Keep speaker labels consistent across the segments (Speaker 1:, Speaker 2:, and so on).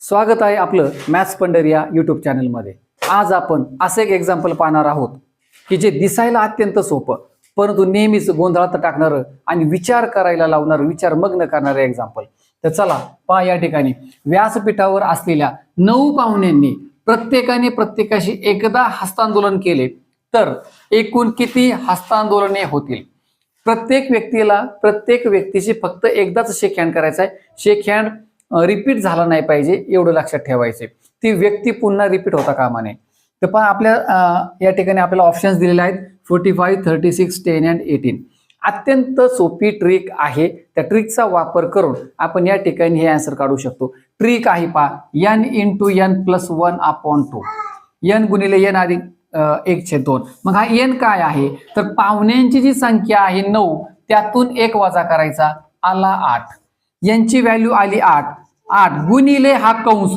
Speaker 1: स्वागत आहे आपलं मॅथ्स पंढरी या यूट्यूब चॅनलमध्ये। आज आपण असे एक एक्झाम्पल पाहणार आहोत की जे दिसायला अत्यंत सोपं परंतु नेहमीच गोंधळात टाकणारं आणि विचार करायला लावणारं, विचारमग्न करणारं एक्झाम्पल। तर चला पहा, या ठिकाणी व्यासपीठावर असलेल्या 9 पाहुण्यांनी प्रत्येकाने प्रत्येकाशी एकदा हस्तांदोलन केले तर एकूण किती हस्तांदोलने होतील? प्रत्येक व्यक्तीशी फक्त एकदाच शेक हँड करायचा आहे। शेक हँड रिपीट झाला नाही पाहिजे एवढं लक्षात ठेवायचे। ती व्यक्ती पुन्हा रिपीट होता कामा नये। तर पहा, आपल्या या ठिकाणी आपल्याला ऑप्शन्स दिलेले आहेत 45, 36, 10 and 18। अत्यंत सोपी ट्रिक आहे। त्या ट्रिकचा वापर करून आपण या ठिकाणी हे आन्सर काढू शकतो। ट्रिक आहे पहा, n × n + 1/2, n गुणिले n अधिक 1/2। मग हा n काय आहे तर पाहुण्यांची जी संख्या आहे 9 त्यातून 1 वजा करायचा, आला 8। यांची व्हॅल्यू आली 8 गुणिले हा कंस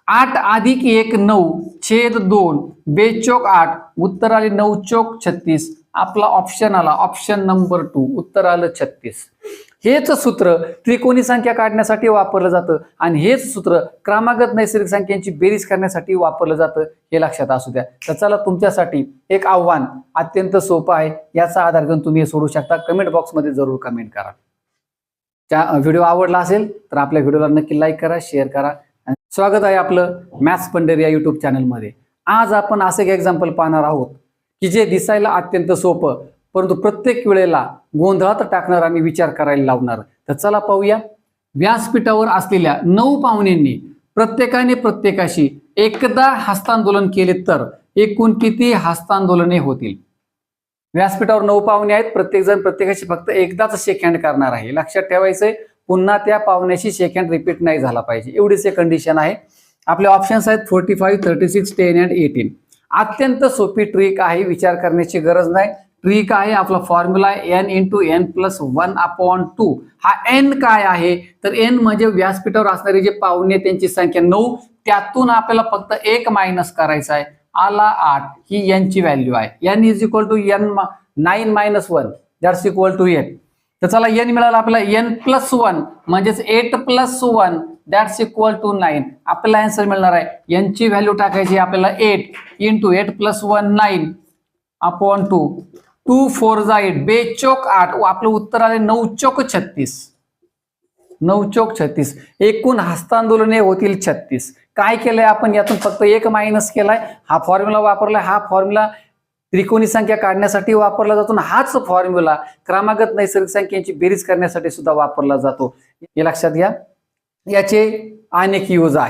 Speaker 1: 8 अधिक 1 9/2 बेचोक 8, उत्तर आले 9 चोक 36। आपला ऑप्शन आला ऑप्शन नंबर 2, उत्तर आलं 36। हेच सूत्र त्रिकोणी संख्या काढण्यासाठी वापरलं जातं आणि हेच सूत्र क्रमागत नैसर्गिक संख्यांची बेरीज करण्यासाठी वापरलं जातं, हे लक्षात असू द्या। तर चला, तुमच्यासाठी एक आव्हान अत्यंत सोपं आहे, याचा आधार घेऊन तुम्ही हे सोडू शकता। कमेंट बॉक्समध्ये जरूर कमेंट करा। व्हिडिओ आवडला असेल तर आपल्या व्हिडिओला नक्की लाईक करा, शेअर करा। स्वागत आहे आपलं मॅथ्स पंढरी या यूट्यूब चॅनलमध्ये। आज आपण असे एक एक्झाम्पल पाहणार आहोत की जे दिसायला अत्यंत सोपं परंतु प्रत्येक वेळेला गोंधळात टाकणार आणि विचार करायला लावणार। तर चला पाहूया। व्यासपीठावर असलेल्या 9 पाहुण्यांनी प्रत्येकाने प्रत्येकाशी एकदा हस्तांदोलन केले तर एकूण किती हस्तांदोलने होतील? व्यासपीठावर 9 पाहुणे आहेत, प्रत्येक जण प्रत्येकाशी फक्त एकदाच शेक हँड करणार आहे। लक्षात ठेवायचंय, पुन्हा त्या पाहुण्याशी शेक हँड रिपीट नाही झाला पाहिजे, एवढीच एक कंडिशन आहे। आपले ऑप्शन्स आहेत 45, 36, 10 and 18। अत्यंत सोपी ट्रिक आहे, विचार करण्याची गरज नाही। ट्रिक आहे, आपला फॉर्म्युला n × n + 1/2। हा n काय आहे तर n म्हणजे व्यासपीठावर असणारे जे पाहुणे त्यांची संख्या 9 त्यातून आपल्याला फक्त 1 मायनस करायचा आहे, आला 8। ही यांची व्हॅल्यू आहे। n = n 9 - 1 that's equal to 8। तर चला, n मिळाला आपल्याला n + 1 म्हणजेच 8 + 1 दॅट्स इक्वल टू 9। आपल्याला आन्सर मिळणार आहे, n ची व्हॅल्यू टाकायची आपल्याला 8 × 8 + 1 9/2, 2 4 8 बेचोक 8। आपलं उत्तर आले 9 चोक 36, 9 चोक 36। एकूण हस्तांदोलने होतील 36। काय केलंय आपण, यातून फक्त 1 मायनस केलाय, हा फॉर्म्युला वापरलाय। हा फॉर्म्युला त्रिकोणी संख्या काढण्यासाठी वापरला जातो आणि हाच फॉर्म्युला क्रमागत नैसर्गिक संख्यांची बेरीज करण्यासाठी सुद्धा वापरला जातो, हे लक्षात घ्या। याचे अनेक यूज आहे।